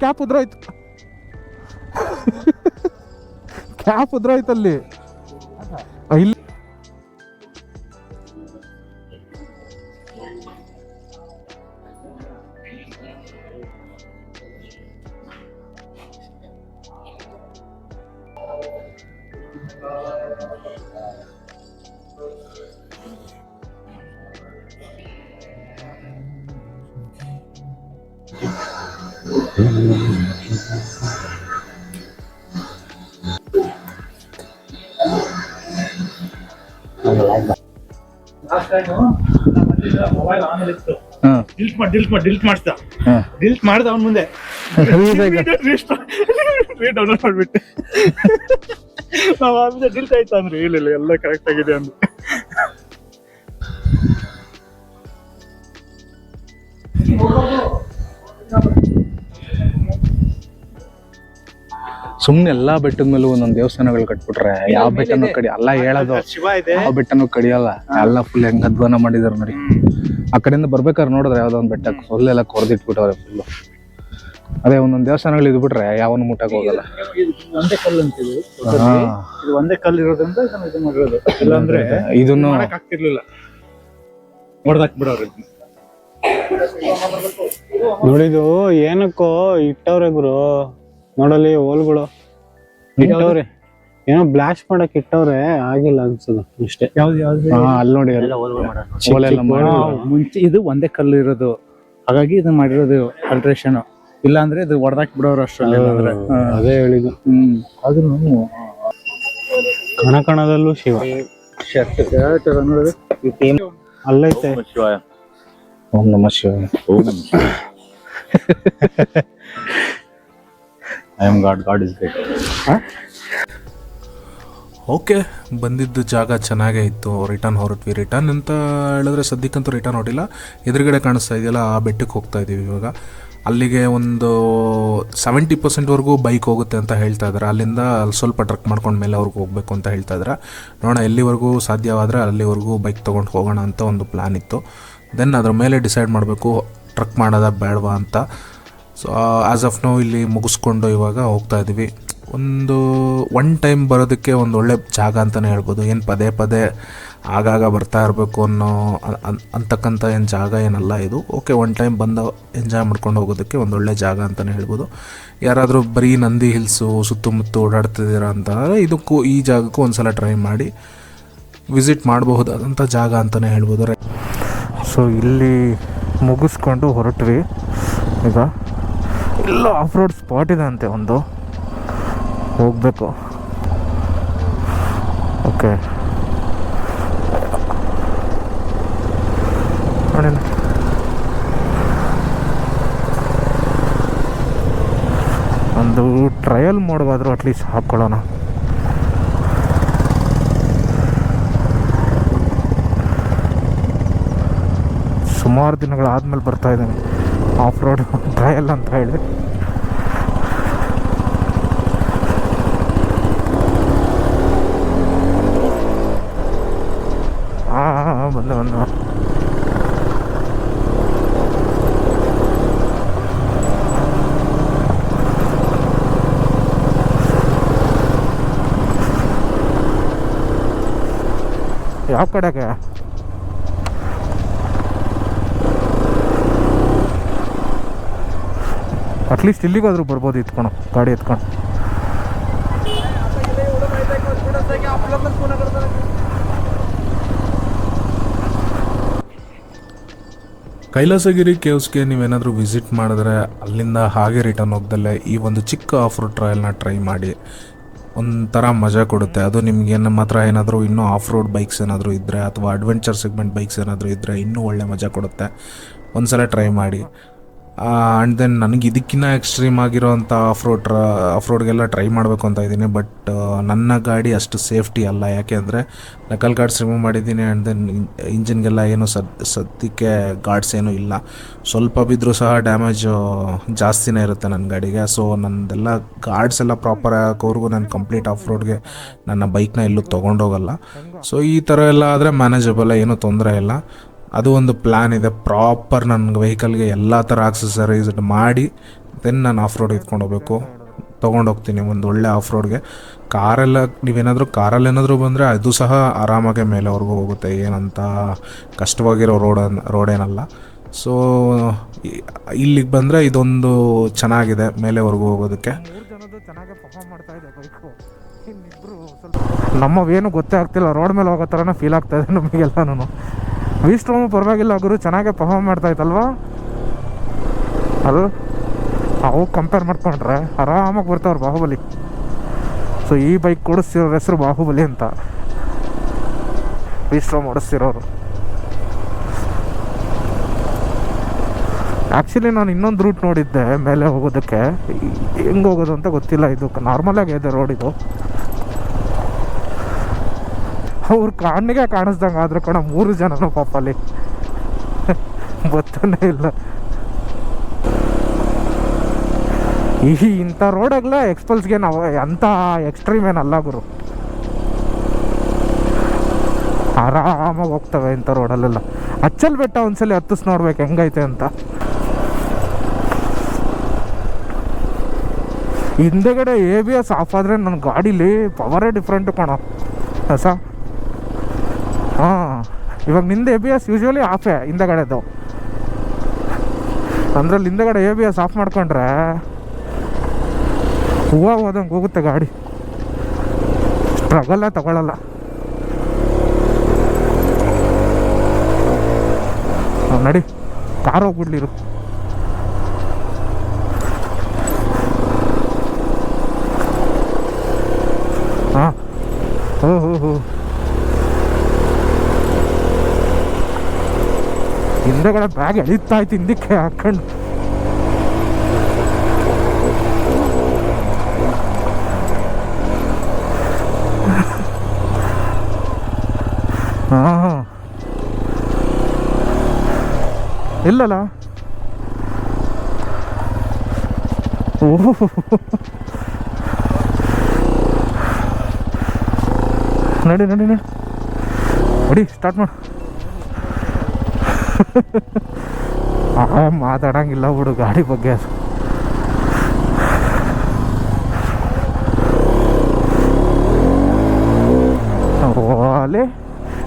Cap ಉದ್ರೋಯ್ತು. Cap ಉದ್ರೋಯ್ತಲ್ಲಿ. ಇಲ್ಲಿ mobile ಆಮೇಲೆ ಇತ್ತು, ಡಿಲ್ಟ್ ಮಾಡ್ದ ಅವನ್ ಮುಂದೆ ಡೌನ್ಲೋಡ್ ಮಾಡ್ಬಿಟ್ಟೆ. ನಾವ್ ಆಮೇಲೆ ಡಿಲ್ಟ್ ಆಯ್ತಾ ಅಂದ್ರೆ ಇಲ್ಲ ಎಲ್ಲ ಕರೆಕ್ಟ್ ಆಗಿದೆ ಅಂದ್ರೆ. ಸುಮ್ನೆ ಎಲ್ಲಾ ಬೆಟ್ಟದ ಮೇಲೂ ಒಂದೊಂದ್ ದೇವಸ್ಥಾನಗಳು ಕಟ್ಬಿಟ್ರೆ ಯಾವ ಬೆಟ್ಟನೂ ಕಡಿ ಅಲ್ಲ ಹೇಳೋದು. ಶಿವ ಇದೆ, ಯಾವ ಬೆಟ್ಟನೂ ಕಡಿಯಲ್ಲ. ಎಲ್ಲ ಫುಲ್ ಹೆಂಗ್ ಅಧ್ವಾನ ಮಾಡಿದಾರೆ ನೋಡಿ. ಆ ಕಡೆಯಿಂದ ಬರ್ಬೇಕಾದ್ರೆ ನೋಡಿದ್ರೆ ಯಾವ್ದೋ ಒಂದ್ ಬೆಟ್ಟಕ್ಕೆ ಫುಲ್ ಎಲ್ಲ ಕೊರ್ದಿಟ್ಬಿಟ್ಟವ್ರೆ ಫುಲ್ಲು. ಅದೇ ಒಂದೊಂದ್ ದೇವಸ್ಥಾನಗಳು ಇದ್ಬಿಟ್ರೆ ಯಾವನು ಮುಟ್ಟಕ್ ಹೋಗಲ್ಲ. ಒಂದೇ ಕಲ್ಲು ಅಂತಿದೆ, ಇದು ಒಂದೇ ಕಲ್ಲು ಇರೋದ್ರಿಂದ ಇದು ಮಾಡಿರೋದು. ಇಲ್ಲಾಂದ್ರೆ ಇದನ್ನು ಆಗ್ತಿರ್ಲಿಲ್ಲ, ಹೊಡೆದಾಕ್ ಬಿಡೋರು. ನೋಡಿದು ಏನಕ್ಕೋ ಇಟ್ಟವ್ರೆ ಗುರು, ನೋಡಲಿ ಹೋಲ್ಗಳು ಇಟ್ಟವ್ರೆ, ಏನೋ ಬ್ಲಾಸ್ಟ್ ಮಾಡಕ್ ಇಟ್ಟವ್ರೆ, ಆಗಿಲ್ಲ ಅನ್ಸದು ಅಷ್ಟೇ. ಅಲ್ಲಿ ನೋಡಿ ಮುಂಚೆ ಇದು ಒಂದೇ ಕಲ್ಲು ಇರೋದು, ಹಾಗಾಗಿ ಇದು ಮಾಡಿರೋದು ಅಲ್ಟ್ರೇಷನ್. ಇಲ್ಲ ಅಂದ್ರೆ ಇದು ಹೊಡೆದಾಕ್ ಬಿಡೋರು ಅಷ್ಟರಲ್ಲಿ. ಅದೇ ಹೇಳಿದ್ದು. ಅದನ್ನು ಕಣಕಣದಲ್ಲೂ ಶಿವ ನೋಡಿದ್ರೆ ಅಲ್ಲೈತೆ. ಓಂ ನಮಃ ಶಿವಾಯ. I am God, God is great. Okay, ಬಂದಿದ್ದು ಜಾಗ ಚೆನ್ನಾಗೇ ಇತ್ತು. ರಿಟರ್ನ್ ಹೊರಟ್ವಿ. ರಿಟರ್ನ್ ಅಂತ ಹೇಳಿದ್ರೆ ಸದ್ಯಕ್ಕಂತೂ ರಿಟರ್ನ್ ಹೊರಟಿಲ್ಲ. ಎದುರುಗಡೆ ಕಾಣಿಸ್ತಾ ಇದೆಯಲ್ಲ ಆ ಬೆಟ್ಟಕ್ಕೆ ಹೋಗ್ತಾ ಇದ್ದೀವಿ ಇವಾಗ. ಅಲ್ಲಿಗೆ ಒಂದು 70% ಬೈಕ್ ಹೋಗುತ್ತೆ ಅಂತ ಹೇಳ್ತಾ ಇದ್ದಾರೆ. ಅಲ್ಲಿಂದ ಸ್ವಲ್ಪ ಟ್ರಕ್ ಮಾಡ್ಕೊಂಡು ಮೇಲೆ ಅವ್ರಿಗೆ ಹೋಗಬೇಕು ಅಂತ ಹೇಳ್ತಾ ಇದ್ದಾರೆ. ನೋಡೋಣ ಎಲ್ಲಿವರೆಗೂ ಸಾಧ್ಯವಾದರೆ ಅಲ್ಲಿವರೆಗೂ ಬೈಕ್ ತೊಗೊಂಡು ಹೋಗೋಣ ಅಂತ ಒಂದು ಪ್ಲ್ಯಾನ್ ಇತ್ತು. ದೆನ್ ಅದ್ರ ಮೇಲೆ ಡಿಸೈಡ್ ಮಾಡಬೇಕು ಟ್ರಕ್ ಮಾಡೋದ ಬೇಡವಾ ಅಂತ. ಸೊ ಆ್ಯಸ್ ಆಫ್ ನೌ ಇಲ್ಲಿ ಮುಗಿಸ್ಕೊಂಡು ಇವಾಗ ಹೋಗ್ತಾ ಇದ್ದೀವಿ. ಒನ್ ಟೈಮ್ ಬರೋದಕ್ಕೆ ಒಂದು ಒಳ್ಳೆ ಜಾಗ ಅಂತಲೇ ಹೇಳ್ಬೋದು. ಏನು ಪದೇ ಪದೇ ಆಗಾಗ ಬರ್ತಾ ಇರಬೇಕು ಅಂತಕ್ಕಂಥ ಏನು ಜಾಗ ಏನಲ್ಲ ಇದು. ಓಕೆ, ಒನ್ ಟೈಮ್ ಬಂದು ಎಂಜಾಯ್ ಮಾಡ್ಕೊಂಡು ಹೋಗೋದಕ್ಕೆ ಒಂದು ಒಳ್ಳೆ ಜಾಗ ಅಂತಲೇ ಹೇಳ್ಬೋದು. ಯಾರಾದರೂ ಬರೀ ನಂದಿ ಹಿಲ್ಸು ಸುತ್ತಮುತ್ತ ಓಡಾಡ್ತಿದ್ದೀರಾ ಅಂತಂದರೆ ಈ ಜಾಗಕ್ಕೂ ಒಂದು ಸಲ ಟ್ರೈ ಮಾಡಿ ವಿಸಿಟ್ ಮಾಡಬಹುದಾದಂಥ ಜಾಗ ಅಂತಲೇ ಹೇಳ್ಬೋದು. ಸೊ ಇಲ್ಲಿ ಮುಗಿಸ್ಕೊಂಡು ಹೊರಟ್ವಿ. ಈಗ ಎಲ್ಲ ಆಫ್ ರೋಡ್ ಸ್ಪಾಟ್ ಇದೆ ಅಂತೆ, ಒಂದು ಹೋಗಬೇಕು. ಓಕೆ, ಒಂದು ಟ್ರಯಲ್ ಮೋಡ್ಗಾದರೂ ಅಟ್ಲೀಸ್ಟ್ ಹಾಕ್ಕೊಳ್ಳೋಣ. ಸುಮಾರು ದಿನಗಳಾದ್ಮೇಲೆ ಬರ್ತಾ ಇದ್ದೀನಿ ಆಫ್ ರೋಡ್ ಟ್ರಯಲ್ ಅಂತ ಹೇಳಿ. ಬಂದೆ ಯಾವ ಕಡೆಗೆ? ಅಟ್ಲೀಸ್ಟ್ ಇಲ್ಲಿಗಾದ್ರೂ ಬರ್ಬೋದು ಎತ್ಕೊಂಡು, ಗಾಡಿ ಎತ್ಕೊಂಡು. ಕೈಲಾಸಗಿರಿ ಕೇವ್ಸ್ಗೆ ನೀವೇನಾದರೂ ವಿಸಿಟ್ ಮಾಡಿದ್ರೆ ಅಲ್ಲಿಂದ ಹಾಗೆ ರಿಟರ್ನ್ ಹೋಗ್ದಲ್ಲೇ ಈ ಒಂದು ಚಿಕ್ಕ ಆಫ್ ರೋಡ್ ಟ್ರಯಲ್ನ ಟ್ರೈ ಮಾಡಿ. ಒಂಥರ ಮಜಾ ಕೊಡುತ್ತೆ. ಅದು ನಿಮ್ಗೆ ಮಾತ್ರ ಏನಾದರೂ ಇನ್ನೂ ಆಫ್ ರೋಡ್ ಬೈಕ್ಸ್ ಏನಾದರೂ ಇದ್ದರೆ ಅಥವಾ ಅಡ್ವೆಂಚರ್ ಸೆಗ್ಮೆಂಟ್ ಬೈಕ್ಸ್ ಏನಾದರೂ ಇದ್ದರೆ ಇನ್ನೂ ಒಳ್ಳೆ ಮಜಾ ಕೊಡುತ್ತೆ. ಒಂದು ಸಲ ಟ್ರೈ ಮಾಡಿ. ಆ್ಯಂಡ್ ದೆನ್ ನನಗೆ ಇದಕ್ಕಿಂತ ಎಕ್ಸ್ಟ್ರೀಮ್ ಆಗಿರೋವಂಥ ಆಫ್ ರೋಡ್ಗೆಲ್ಲ ಟ್ರೈ ಮಾಡಬೇಕು ಅಂತ ಇದ್ದೀನಿ. ಬಟ್ ನನ್ನ ಗಾಡಿ ಅಷ್ಟು ಸೇಫ್ಟಿ ಅಲ್ಲ. ಯಾಕೆ ಅಂದರೆ ನಕಲ್ ಗಾರ್ಡ್ಸ್ ರಿಮೂವ್ ಮಾಡಿದ್ದೀನಿ. ಆ್ಯಂಡ್ ದೆನ್ ಇಂಜಿನ್ಗೆಲ್ಲ ಏನು ಸದ್ಯಕ್ಕೆ ಗಾರ್ಡ್ಸ್ ಏನೂ ಇಲ್ಲ. ಸ್ವಲ್ಪ ಬಿದ್ದರೂ ಸಹ ಡ್ಯಾಮೇಜು ಜಾಸ್ತಿನೇ ಇರುತ್ತೆ ನನ್ನ ಗಾಡಿಗೆ. ಸೊ ನನ್ನದೆಲ್ಲ ಗಾರ್ಡ್ಸ್ ಎಲ್ಲ ಪ್ರಾಪರ್ ಹಾಕೋವರೆಗೂ ನಾನು ಕಂಪ್ಲೀಟ್ ಆಫ್ ರೋಡ್ಗೆ ನನ್ನ ಬೈಕ್ನ ಎಲ್ಲೂ ತೊಗೊಂಡೋಗಲ್ಲ. ಸೊ ಈ ಥರ ಎಲ್ಲ ಆದರೆ ಮ್ಯಾನೇಜಬಲ್, ಏನೂ ತೊಂದರೆ ಇಲ್ಲ. ಅದು ಒಂದು ಪ್ಲ್ಯಾನ್ ಇದೆ. ಪ್ರಾಪರ್ ನನ್ನ ವೆಹಿಕಲ್ಗೆ ಎಲ್ಲ ಥರ ಆಕ್ಸಸರೀಸ್ ಮಾಡಿ ದೆನ್ ನಾನು ಆಫ್ ರೋಡ್ ಎತ್ಕೊಂಡು ಹೋಗ್ಬೇಕು. ತೊಗೊಂಡೋಗ್ತೀನಿ ಒಂದು ಒಳ್ಳೆ ಆಫ್ ರೋಡ್ಗೆ. ಕಾರೆಲ್ಲ ನೀವೇನಾದರೂ ಕಾರಲ್ಲಿ ಏನಾದರೂ ಬಂದರೆ ಅದು ಸಹ ಆರಾಮಾಗೆ ಮೇಲೆವರೆಗೂ ಹೋಗುತ್ತೆ, ಏನಂತ ಕಷ್ಟವಾಗಿರೋ ರೋಡೇನಲ್ಲ. ಸೊ ಇಲ್ಲಿಗೆ ಬಂದರೆ ಇದೊಂದು ಚೆನ್ನಾಗಿದೆ ಮೇಲೆವರೆಗೂ ಹೋಗೋದಕ್ಕೆ. ಚೆನ್ನಾಗಿ ಪರ್ಫಾರ್ಮ್ ಮಾಡ್ತಾ ಇದೆ ಬೈಕು. ಇನ್ನಿಬ್ಬರು ಸ್ವಲ್ಪ ನಮ್ಮವೇನು ಗೊತ್ತೇ ಆಗ್ತಿಲ್ಲ, ರೋಡ್ ಮೇಲೆ ಹೋಗೋ ಥರನೇ ಫೀಲ್ ಆಗ್ತಾ ಇದೆ ನಮಗೆಲ್ಲನೂ. ವಿಸ್ಟ್ರೋಮು ಪರವಾಗಿಲ್ಲ ಗುರು, ಚೆನ್ನಾಗೇ ಪರ್ಫಾರ್ಮ್ ಮಾಡ್ತಾಯಿತ್ತಲ್ವಾ ಅದು. ಅವು ಕಂಪೇರ್ ಮಾಡ್ಕೊಂಡ್ರೆ ಆರಾಮಾಗಿ ಬರ್ತಾವ್ರು ಬಾಹುಬಲಿ. ಸೊ ಈ ಬೈಕ್ ಕೊಡಿಸ್ತಿರೋರ ಹೆಸರು ಬಾಹುಬಲಿ ಅಂತ, ವಿಸ್ಟ್ರೋಮ್ ಓಡಿಸ್ತಿರೋರು. ಆ್ಯಕ್ಚುಲಿ ನಾನು ಇನ್ನೊಂದು ರೂಟ್ ನೋಡಿದ್ದೆ ಮೇಲೆ ಹೋಗೋದಕ್ಕೆ, ಹೆಂಗೆ ಹೋಗೋದು ಅಂತ ಗೊತ್ತಿಲ್ಲ. ಇದು ನಾರ್ಮಲಾಗಿ ಇದೆ ರೋಡ್ ಇದು. ಅವ್ರ ಕಣ್ಣಿಗೆ ಕಾಣಿಸ್ದಂಗೆ ಆದ್ರೆ ಕಣ 3 ಜನನೂ ಪಾಪ ಅಲ್ಲಿ ಗೊತ್ತನೇ ಇಲ್ಲ. ಇಂಥ ರೋಡಾಗಲೇ ಎಕ್ಸ್ಪಲ್ಸ್ಗೆ ನಾವು ಅಂಥ ಎಕ್ಸ್ಟ್ರೀಮ್ ಏನಲ್ಲ ಗುರು, ಆರಾಮಾಗಿ ಹೋಗ್ತವೆ ಇಂಥ ರೋಡಲ್ಲೆಲ್ಲ. ಅಚ್ಚಲ್ ಬೆಟ್ಟ ಒಂದ್ಸಲಿ ಹತ್ತಿಸ್ ನೋಡ್ಬೇಕು ಹೆಂಗೈತೆ ಅಂತ. ಹಿಂದೆಗಡೆ ABS ಆಫ್ ಆದರೆ ನನ್ನ ಗಾಡೀಲಿ ಪವರೇ ಡಿಫ್ರೆಂಟ್ ಕಣೋ ಹೊಸ. ಹಾಂ, ಇವಾಗ ನಿಂದು ABS ಯೂಶ್ವಲಿ ಆಫೇ ಹಿಂದೆಗಡೆದು. ಅಂದ್ರಲ್ಲಿ ಹಿಂದೆಗಡೆ ABS ಆಫ್ ಮಾಡ್ಕೊಂಡ್ರೆ ಹೂವು ಹೋದಂಗೆ ಹೋಗುತ್ತೆ ಗಾಡಿ, ಸ್ಟ್ರಗಲ್ಲೇ ತಗೊಳ್ಳಲ್ಲ. ನಡಿ, ಕಾರ್ ಹೋಗ್ಬಿಡ್ಲಿರು. ಹಾಂ, ಹೋ ಹಿಂದೆಗಡೆ ಬ್ಯಾಗ್ ಎಳಿತಾ ಇತ್ತು ಹಿಂದಕ್ಕೆ ಹಾಕೊಂಡು. ಹಾಂ, ಇಲ್ಲಲ್ಲ. ಓಹೋ, ನಡಿ ನಡಿ ನಡಿ ನಡಿ, ಸ್ಟಾರ್ಟ್ ಮಾಡು. ಮಾತಾಡಂಗಿಲ್ಲ ಬಿಡು ಗಾಡಿ ಬಗ್ಗೆ. ಅಲ್ಲಿ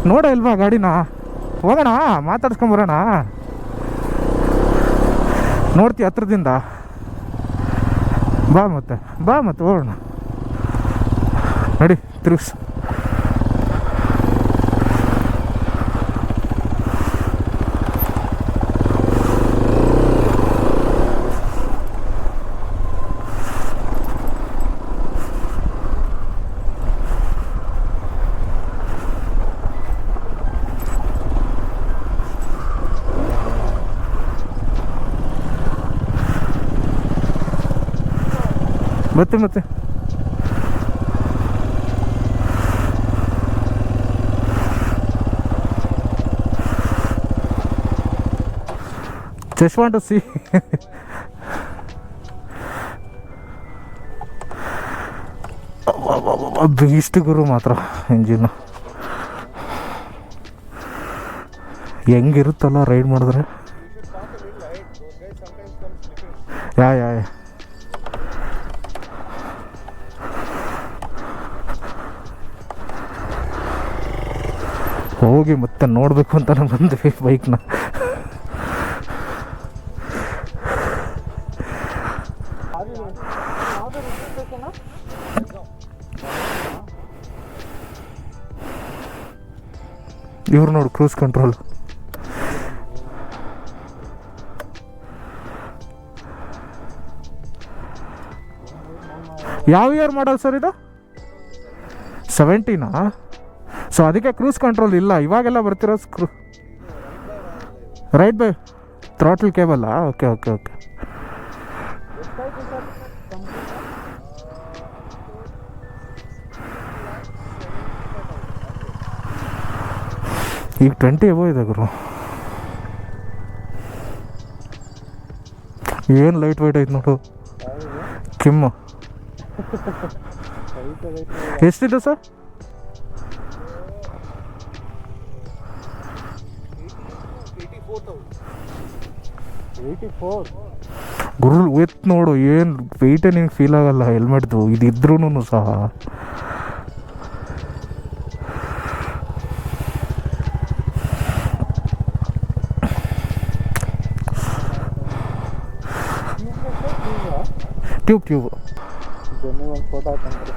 ನೋಡ ಇಲ್ವಾ ಗಾಡಿನ? ಹೋಗೋಣ, ಮಾತಾಡ್ಸ್ಕೊಂಬರೋಣ. ನೋಡ್ತೀಯ ಹತ್ರದಿಂದ? ಬಾ ಮತ್ತೆ ಹೋಗೋಣ. ನಡಿ, ತಿರುಗಿಸ್. ಮತ್ತೆ just want to see. Beast ಗುರು ಮಾತ್ರ ಇಂಜಿನ್ ಹೆಂಗಿರುತ್ತಲ್ಲ ರೈಡ್ ಮಾಡಿದ್ರೆ. ಯಾ ಹೋಗಿ ಮತ್ತೆ ನೋಡಬೇಕು ಅಂತ ಬಂದ್ವಿ ಬೈಕ್ನ. ಇವ್ರು ನೋಡಿ ಕ್ರೂಸ್ ಕಂಟ್ರೋಲ್. ಯಾವ ಇಯರ್ ಮಾಡಲ್ ಸರ್ ಇದು? 17? ಸೊ ಅದಕ್ಕೆ ಕ್ರೂಸ್ ಕಂಟ್ರೋಲ್ ಇಲ್ಲ. ಇವಾಗೆಲ್ಲ ಬರ್ತಿರೋ ರೈಟ್ ಬೈ ಥ್ರಾಟಲ್ ಕೇಬಲ್ಲ. ಓಕೆ. ಈಗ 20 ಎಬೋ ಇದೆ ಗುರು. ಏನು ಲೈಟ್ ವೈಟ್ ಐತೆ ನೋಡು ಕಿಮ್ಮು. ಎಷ್ಟಿದೆ ಸರ್? ಗುರು ಎತ್ ನೋಡು, ಏನು ವೆಯ್ಟೇ ನಿಂಗೆ ಫೀಲ್ ಆಗಲ್ಲ ಹೆಲ್ಮೆಟ್ದು, ಇದಿದ್ರೂ ಸಹ. ಟ್ಯೂಬ್ ಒಂದು ಫೋಟೋ ಹಾಕೊಂಡ್ರೆ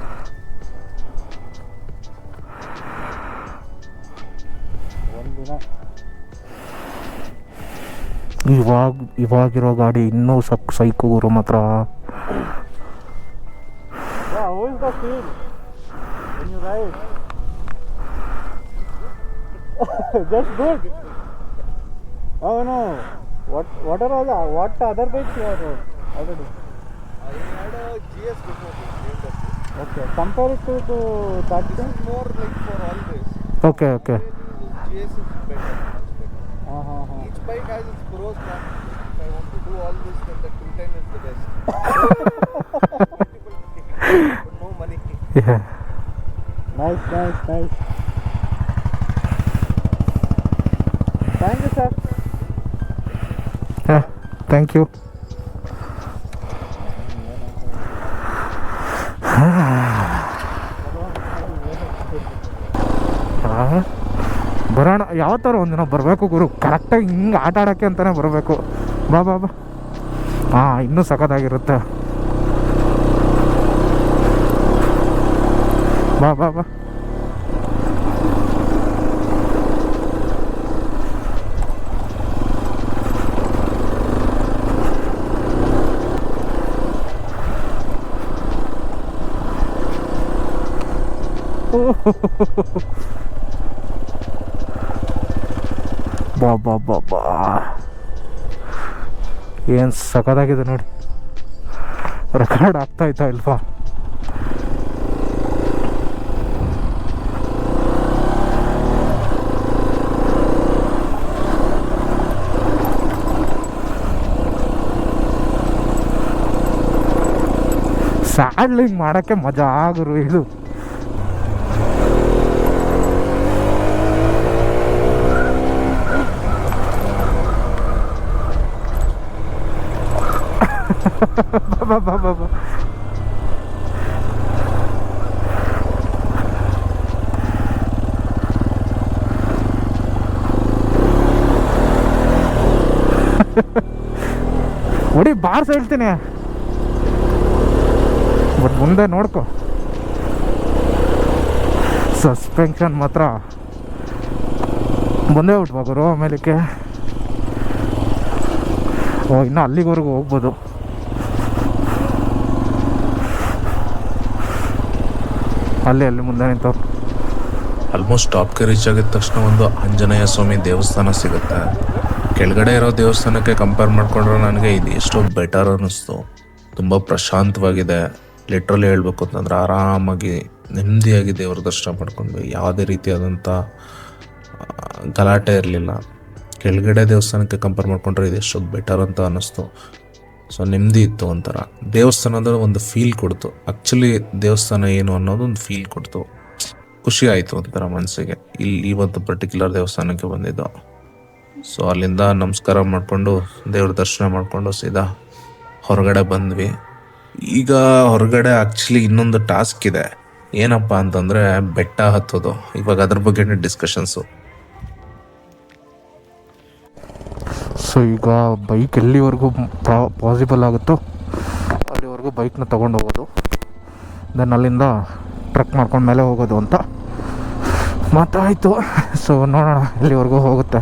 ಒಂದಿನ ಇವಾಗಿರೋ ಗಾಡಿ ಇನ್ನೂ ಸೈಕು ಗುರು ಮಾತ್ರ. how is the feel when you ride? Just good. Oh no, what other bikes you have already? I had a GS before this, BMW. Okay, compare it to that This thing. is more like for all race. Okay. GS is better, much better. Each bike has its pros, man. If I want to do all this, then the 210 is the best. But no money. Nice. Thank you, sir. Thank you. ಬರೋಣ, ಯಾವತ್ತಾರು ಒಂದಿನ ಬರಬೇಕು ಗುರು, ಕರೆಕ್ಟಾಗಿ ಹಿಂಗೆ ಆಟ ಆಡೋಕ್ಕೆ ಅಂತಲೇ ಬರಬೇಕು. ಬಾ ಹಾಂ, ಇನ್ನೂ ಸಖತ್ತಾಗಿರುತ್ತೆ. ಬಾ ಬಾ ಏನು ಸಖತ್ತಾಗಿದೆ ನೋಡಿ. ರೆಕಾರ್ಡ್ ಆಗ್ತಾಯ್ತಾ ಇಲ್ವಾ? ಸ್ಯಾಡ್ಲಿಂಗ್ ಮಾಡೋಕ್ಕೆ ಮಜಾ ಆಗರು ಇದು. ಬಾ ಹೊಡಿ, ಬಾರ್ಸ್ ಹೇಳ್ತೀನಿ, ಬಟ್ ಮುಂದೆ ನೋಡ್ಕೊ. ಸಸ್ಪೆನ್ಷನ್ ಮಾತ್ರ ಬಂದೇ ಬಿಟ್ವಾ ಗುರು ಆಮೇಲಕ್ಕೆ. ಇನ್ನು ಅಲ್ಲಿವರೆಗೂ ಹೋಗ್ಬೋದು. ಅಲ್ಲಿ ಮುಂದೆ ನಿಂತವ್ರು. ಆಲ್ಮೋಸ್ಟ್ ಟಾಪ್ಗೆ ರೀಚ್ ಆಗಿದ ತಕ್ಷಣ ಒಂದು ಆಂಜನೇಯ ಸ್ವಾಮಿ ದೇವಸ್ಥಾನ ಸಿಗುತ್ತೆ. ಕೆಳಗಡೆ ಇರೋ ದೇವಸ್ಥಾನಕ್ಕೆ ಕಂಪೇರ್ ಮಾಡಿಕೊಂಡ್ರೆ ನನಗೆ ಇದು ಎಷ್ಟೋ ಬೆಟರ್ ಅನ್ನಿಸ್ತು. ತುಂಬ ಪ್ರಶಾಂತವಾಗಿದೆ. ಲಿಟ್ರಲಿ ಹೇಳ್ಬೇಕು ಅಂತಂದ್ರೆ ಆರಾಮಾಗಿ ನೆಮ್ಮದಿಯಾಗಿ ದೇವ್ರ ದರ್ಶನ ಮಾಡ್ಕೊಂಡ್ವಿ. ಯಾವುದೇ ರೀತಿಯಾದಂಥ ಗಲಾಟೆ ಇರಲಿಲ್ಲ. ಕೆಳಗಡೆ ದೇವಸ್ಥಾನಕ್ಕೆ ಕಂಪೇರ್ ಮಾಡಿಕೊಂಡ್ರೆ ಇದು ಎಷ್ಟೊಂದು ಬೆಟರ್ ಅಂತ ಅನ್ನಿಸ್ತು. ಸೊ ನೆಮ್ಮದಿ ಇತ್ತು, ಒಂಥರ ದೇವಸ್ಥಾನದ ಒಂದು ಫೀಲ್ ಕೊಡ್ತು. ಆ್ಯಕ್ಚುಲಿ ದೇವಸ್ಥಾನ ಏನು ಅನ್ನೋದು ಒಂದು ಫೀಲ್ ಕೊಡ್ತು. ಖುಷಿ ಆಯಿತು ಒಂಥರ ಮನಸ್ಸಿಗೆ. ಇವತ್ತು ಪರ್ಟಿಕ್ಯುಲರ್ ದೇವಸ್ಥಾನಕ್ಕೆ ಬಂದಿದ್ದು. ಸೊ ಅಲ್ಲಿಂದ ನಮಸ್ಕಾರ ಮಾಡಿಕೊಂಡು ದೇವ್ರ ದರ್ಶನ ಮಾಡಿಕೊಂಡು ಸೀದಾ ಹೊರಗಡೆ ಬಂದ್ವಿ. ಈಗ ಹೊರಗಡೆ ಆ್ಯಕ್ಚುಲಿ ಇನ್ನೊಂದು ಟಾಸ್ಕ್ ಇದೆ. ಏನಪ್ಪ ಅಂತಂದರೆ ಬೆಟ್ಟ ಹತ್ತೋದು. ಇವಾಗ ಅದ್ರ ಬಗ್ಗೆ ಡಿಸ್ಕಷನ್ಸು. ಸೊ ಈಗ ಬೈಕ್ ಎಲ್ಲಿವರೆಗೂ ಪಾಸಿಬಲ್ ಆಗುತ್ತೋ ಅಲ್ಲಿವರೆಗೂ ಬೈಕ್ನ ತೊಗೊಂಡು ಹೋಗೋದು, ದೆನ್ ಅಲ್ಲಿಂದ ಟ್ರಕ್ ಮಾಡ್ಕೊಂಡು ಮೇಲೆ ಹೋಗೋದು ಅಂತ ಮಾತಾಯಿತು. ಸೊ ನೋಡೋಣ ಎಲ್ಲಿವರೆಗೂ ಹೋಗುತ್ತೆ.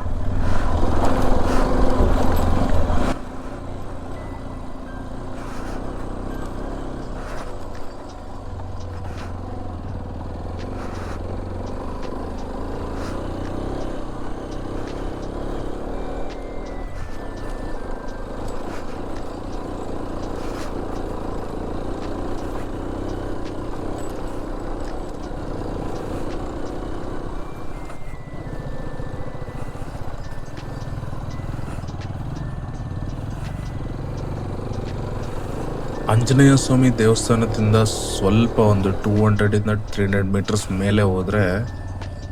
ಆಂಜನೇಯ ಸ್ವಾಮಿ ದೇವಸ್ಥಾನದಿಂದ ಸ್ವಲ್ಪ ಒಂದು 200 ಇಂದ 300 ಮೀಟರ್ಸ್ ಮೇಲೆ ಹೋದರೆ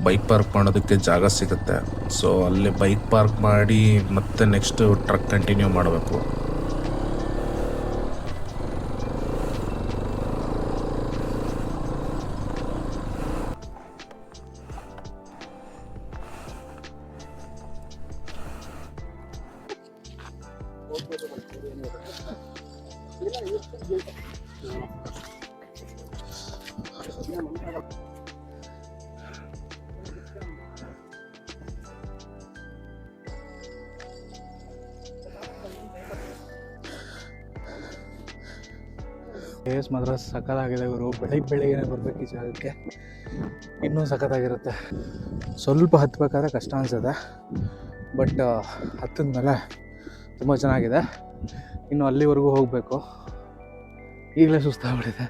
ಬೈಕ್ ಪಾರ್ಕ್ ಮಾಡೋದಕ್ಕೆ ಜಾಗ ಸಿಗುತ್ತೆ. ಸೊ ಅಲ್ಲಿ ಬೈಕ್ ಪಾರ್ಕ್ ಮಾಡಿ ಮತ್ತೆ ನೆಕ್ಸ್ಟ್ ಟ್ರಕ್ ಕಂಟಿನ್ಯೂ ಮಾಡಬೇಕು. ಪ್ಲೇಸ್ ಮಾತ್ರ ಸಖತ್ತಾಗಿದೆ ಗುರು. ಬೆಳಿಗ್ಗೆ ಬರಬೇಕು ಈ ಜಾಗಕ್ಕೆ, ಇನ್ನೂ ಸಖತ್ತಾಗಿರುತ್ತೆ. ಸ್ವಲ್ಪ ಹತ್ತಬೇಕಾದ್ರೆ ಕಷ್ಟ ಅನಿಸುತ್ತೆ, ಬಟ್ ಹತ್ತಿದ ಮೇಲೆ ತುಂಬ ಚೆನ್ನಾಗಿದೆ. ಇನ್ನು ಅಲ್ಲಿವರೆಗೂ ಹೋಗಬೇಕು. ಈಗಲೇ ಸುಸ್ತಾಗ್ಬಿಟ್ಟಿದೆ.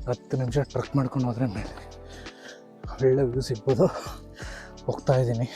ಹತ್ತು ನಿಮಿಷ ಟ್ರಕ್ ಮಾಡ್ಕೊಂಡು ಹೋದರೆ ಮೇಲೆ ಒಳ್ಳೆ ವ್ಯೂ ಸಿಗ್ಬೋದು. ಹೋಗ್ತಾ ಇದ್ದೀನಿ.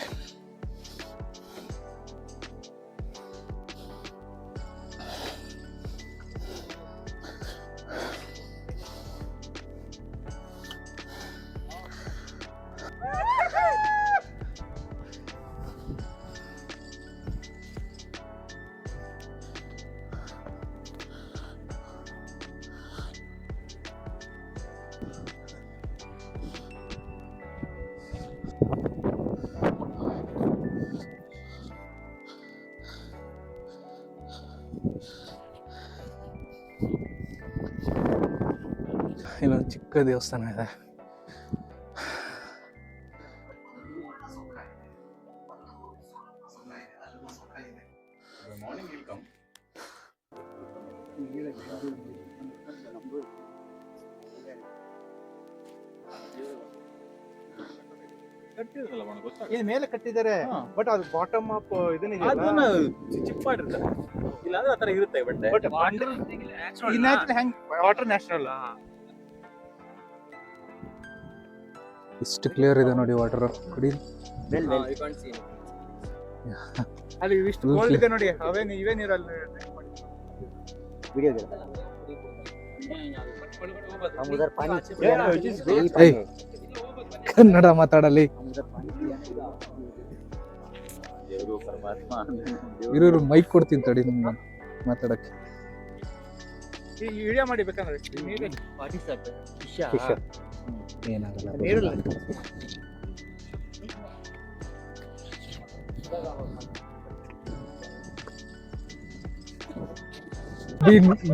ಇಲ್ಲೊಂದು ಚಿಕ್ಕ ದೇವಸ್ಥಾನ ಇದೆ. ಇಲ್ಲಿ ಮೇಲೆ ಕಟ್ಟಿದ್ದಾರೆ, ಬಟ್ ಅದು ಬಾಟಮ್ ಅಪ್ ಇದನ್ನ ಚಿಪ್ ಮಾಡಿರ್ತಾರೆ. ಇಲ್ಲಾಂದ್ರೆ ಆ ಥರ ಇರುತ್ತೆ ಬಟ್ ವಾಟರ್ ನ್ಯಾಚುರಲ್. ಇಷ್ಟು ಕ್ಲಿಯರ್ ಇದೆ ನೋಡಿ ವಾಟರ್. ಕುಡಿ. ಅಲ್ಲಿ ಇಷ್ಟು ಕೋಲ್ಡ್ ಇದೆ ನೋಡಿ. ಇವೇ ನೀರಲ್ಲಿ ಕನ್ನಡ ಮಾತಾಡಲಿ. ಇರೋರು ಮೈಕ್ ಕೊಡ್ತೀನಿ ತಡಿ ನಿಮ್ಗೆ ಮಾತಾಡಕ್ಕೆ. ವಿಡಿಯೋ ಮಾಡಿ ಬೇಕಂದ್ರೆ ಏನಾಗಲ್ಲ.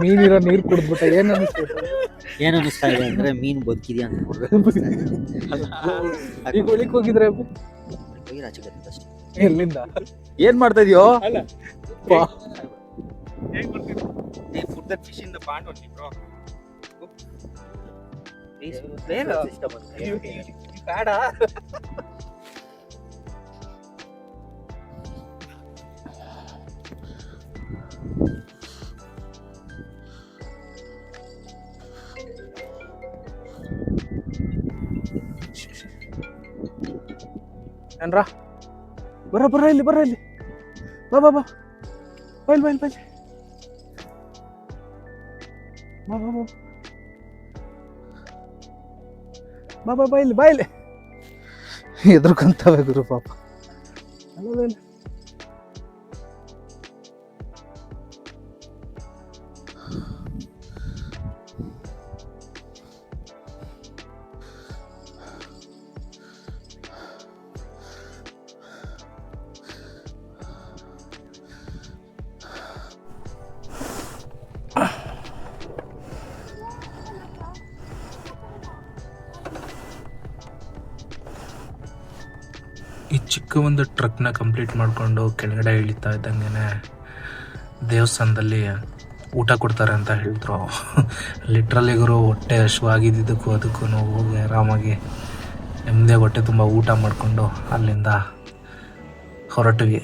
ಮೀನಿರೋ ನೀರು ಕುಡಿದ್ಬಿಟ್ಟ. ಏನ್ ಅನಿಸ್ತಾ ಇದೆ ಅಂದ್ರೆ ಮೀನು ಬದುಕಿದ್ಯಾ ಅಂತ ಈಗ ಒಳಿಕ್ ಹೋಗಿದ್ರೆ ಅಷ್ಟೇ. ಎಲ್ಲಿಂದ ಏನ್ ಮಾಡ್ತಾ ಇದೀಯೋ? Fish in the pond only bro. ಬೇಡ. ಏನ್ರಾ ಬರ ಇಲ್ಲಿ ಬಾ ಇಲ್ಲಿ ಬಾ ಬೈಲ್ ಬಾ ಇಲ್ಲಿ ಎದ್ರಕಂತವೆ ಗುರು ಪಾಪ. ಈ ಚಿಕ್ಕ ಒಂದು ಟ್ರಕ್ನ ಕಂಪ್ಲೀಟ್ ಮಾಡಿಕೊಂಡು ಕೆಳಗಡೆ ಇಳಿತಾ ಇದ್ದಂಗೆ ದೇವಸ್ಥಾನದಲ್ಲಿ ಊಟ ಕೊಡ್ತಾರೆ ಅಂತ ಹೇಳಿದ್ರು. ಲಿಟ್ರಲಿಗರು ಹೊಟ್ಟೆ ಹಶ್ವಾಗಿದ್ದಕ್ಕೂ ಅದಕ್ಕೂ ಹೋಗಿ ಆರಾಮಾಗಿ ನೆಮ್ಮದಿ ಹೊಟ್ಟೆ ತುಂಬ ಊಟ ಮಾಡಿಕೊಂಡು ಅಲ್ಲಿಂದ ಹೊರಟ್ವಿ.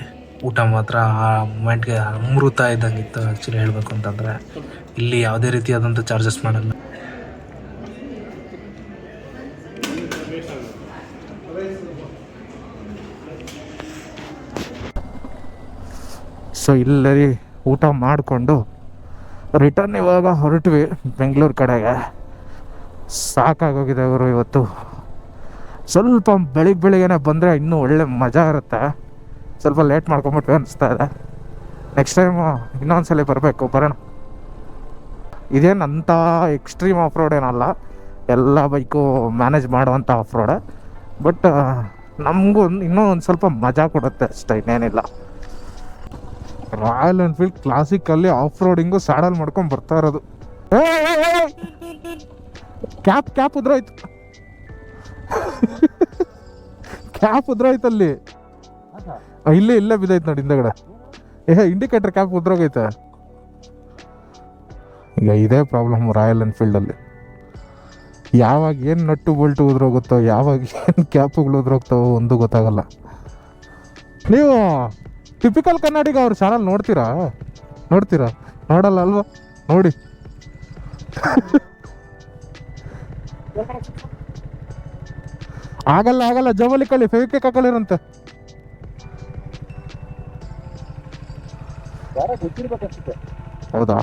ಊಟ ಮಾತ್ರ ಆ ಮೂಮೆಂಟ್ಗೆ ಅಮೃತ ಇದ್ದಂಗಿತ್ತು ಆ್ಯಕ್ಚುಲಿ ಹೇಳಬೇಕು ಅಂತಂದರೆ. ಇಲ್ಲಿ ಯಾವುದೇ ರೀತಿಯಾದಂಥ ಚಾರ್ಜಸ್ ಮಾಡಲ್ಲ. ಸೊ ಇಲ್ಲಿ ಊಟ ಮಾಡಿಕೊಂಡು ರಿಟರ್ನ್ ಇವಾಗ ಹೊರಟ್ವಿ ಬೆಂಗಳೂರು ಕಡೆಗೆ. ಸಾಕಾಗೋಗಿದೆ ಅವರು ಇವತ್ತು. ಸ್ವಲ್ಪ ಬೆಳಿಗ್ಗೆನೆ ಬಂದರೆ ಇನ್ನೂ ಒಳ್ಳೆ ಮಜಾ ಇರುತ್ತೆ. ಸ್ವಲ್ಪ ಲೇಟ್ ಮಾಡ್ಕೊಂಬಿಟ್ವಿ ಅನಿಸ್ತಾ ಇದೆ. ನೆಕ್ಸ್ಟ್ ಟೈಮು ಇನ್ನೊಂದ್ಸಲ ಬರೋಣ. ಇದೇನಂತ ಎಕ್ಸ್ಟ್ರೀಮ್ ಆಫ್ ರೋಡ್ ಏನಲ್ಲ, ಎಲ್ಲ ಬೈಕು ಮ್ಯಾನೇಜ್ ಮಾಡುವಂಥ ಆಫ್ ರೋಡೆ. ಬಟ್ ನಮಗೂ ಇನ್ನೂ ಒಂದು ಸ್ವಲ್ಪ ಮಜಾ ಕೊಡುತ್ತೆ ಅಷ್ಟೇ, ಇನ್ನೇನಿಲ್ಲ. ರಾಯಲ್ ಎನ್ಫೀಲ್ಡ್ ಕ್ಲಾಸಿಕಲ್ಲಿ ಆಫ್ ರೋಡಿಂಗು ಸ್ಯಾಡಲ್ ಮಾಡ್ಕೊಂಡು ಬರ್ತಾ ಇರೋದು. ಕ್ಯಾಪ್ ಉದ್ರೋಯ್ತು. ಕ್ಯಾಪ್ ಉದ್ರೋಯ್ತಲ್ಲಿ, ಇಲ್ಲೇ ಬಿದ್ದೈತೆ ನೋಡಿ ಹಿಂದಗಡೆ. ಇಂಡಿಕೇಟರ್ ಕ್ಯಾಪ್ ಉದ್ರೋಗೈತೆ. ಈಗ ಇದೇ ಪ್ರಾಬ್ಲಮ್ ರಾಯಲ್ ಎನ್ಫೀಲ್ಡಲ್ಲಿ. ಯಾವಾಗ ಏನು ನಟ್ಟು ಬೋಲ್ಟು ಉದ್ರೋಗುತ್ತೋ, ಯಾವಾಗ ಏನು ಕ್ಯಾಪುಗಳು ಉದ್ರೋಗ್ತಾವೋ ಒಂದು ಗೊತ್ತಾಗಲ್ಲ. ನೀವು ಟಿಪಿಕಲ್ ಕನ್ನಡಿಗ ಅವ್ರ ಚಾನಲ್ ನೋಡ್ತೀರಾ? ನೋಡಲ್ಲ ಅಲ್ವಾ? ನೋಡಿ. ಆಗಲ್ಲ ಜವಲಿ ಕಳಿ ಫೆವಿಕ್ವಿಕ್ ಹಾಕೊಳ್ಳಿರಂತೆ. ಹೌದಾ?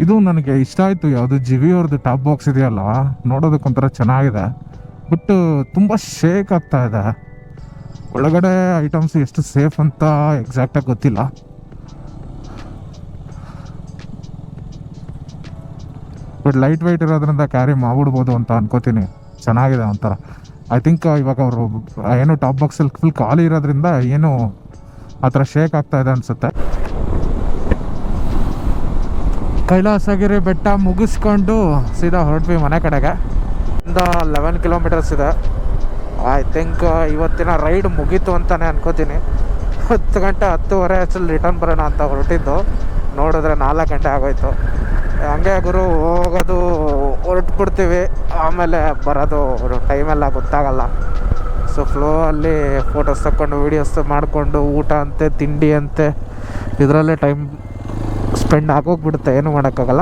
ಇದು ನನಗೆ ಇಷ್ಟ ಆಯಿತು. ಯಾವುದು ಜಿವಿ ಅವ್ರದ್ದು ಟಾಪ್ ಬಾಕ್ಸ್ ಇದೆಯಲ್ಲ, ನೋಡೋದಕ್ಕೊಂಥರ ಚೆನ್ನಾಗಿದೆ. ಬಟ್ ತುಂಬ ಶೇಕ್ ಆಗ್ತಾ ಇದೆ. ಒಳಗಡೆ ಐಟಮ್ಸ್ ಎಷ್ಟು ಸೇಫ್ ಅಂತ ಎಕ್ಸಾಕ್ಟಾಗಿ ಗೊತ್ತಿಲ್ಲ. ಬಟ್ ಲೈಟ್ ವೆಯ್ಟ್ ಇರೋದ್ರಿಂದ ಕ್ಯಾರಿ ಮಾಡ್ಬಿಡ್ಬೋದು ಅಂತ ಅನ್ಕೋತೀನಿ. ಚೆನ್ನಾಗಿದೆ ಒಂಥರ. ಐ ಥಿಂಕ್ ಇವಾಗ ಅವರು ಏನು ಟಾಪ್ ಬಾಕ್ಸಲ್ಲಿ ಫುಲ್ ಖಾಲಿ ಇರೋದ್ರಿಂದ ಏನು ಆ ಥರ ಶೇಕ್ ಆಗ್ತಾ ಇದೆ ಅನಿಸುತ್ತೆ. ಕೈಲಾಸಗಿರಿ ಬೆಟ್ಟ ಮುಗಿಸ್ಕೊಂಡು ಸೀದಾ ಹೊರಟ್ವಿ ಮನೆ ಕಡೆಗೆ. 11 ಕಿಲೋಮೀಟರ್ಸ್ ಇದೆ. ಐ ಥಿಂಕ್ ಇವತ್ತಿನ ರೈಡ್ ಮುಗೀತು ಅಂತಲೇ ಅನ್ಕೋತೀನಿ. 10 ಗಂಟೆ 10:30 ಅಷ್ಟರಲ್ಲಿ ರಿಟರ್ನ್ ಬರೋಣ ಅಂತ ಹೊರಟಿದ್ದು, ನೋಡಿದ್ರೆ 4 ಗಂಟೆ ಆಗೋಯ್ತು. ಹಂಗೆ ಗುರು ಹೋಗೋದು ಹೊರಟ್ಬಿಡ್ತೀವಿ, ಆಮೇಲೆ ಬರೋದು ಟೈಮೆಲ್ಲ ಗೊತ್ತಾಗಲ್ಲ. ಸೊ ಫ್ಲೋ ಅಲ್ಲಿ ಫೋಟೋಸ್ ತಗೊಂಡು ವೀಡಿಯೋಸ್ ಮಾಡಿಕೊಂಡು ಊಟ ಅಂತೆ ತಿಂಡಿ ಅಂತೆ ಇದರಲ್ಲೇ ಟೈಮ್ ಸ್ಪೆಂಡ್ ಆಗೋಗ್ಬಿಡುತ್ತೆ. ಏನು ಮಾಡೋಕ್ಕಾಗಲ್ಲ.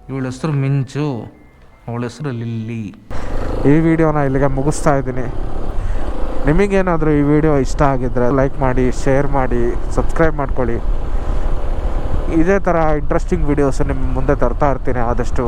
ಇವಳ ಹೆಸರು ಮಿಂಚು, ಅವಳ ಹೆಸರು ಲಿಲ್ಲಿ. ಈ ವಿಡಿಯೋನ ಇಲ್ಲಿಗೆ ಮುಗಿಸ್ತಾ ಇದ್ದೀನಿ. ನಿಮಗೇನಾದರೂ ಈ ವಿಡಿಯೋ ಇಷ್ಟ ಆಗಿದ್ದರೆ ಲೈಕ್ ಮಾಡಿ, ಶೇರ್ ಮಾಡಿ, ಸಬ್ಸ್ಕ್ರೈಬ್ ಮಾಡ್ಕೊಳ್ಳಿ. ಇದೇ ಥರ ಇಂಟ್ರೆಸ್ಟಿಂಗ್ ವೀಡಿಯೋಸ್ ನಿಮ್ಮ ಮುಂದೆ ತರ್ತಾ ಇರ್ತೀನಿ ಆದಷ್ಟು.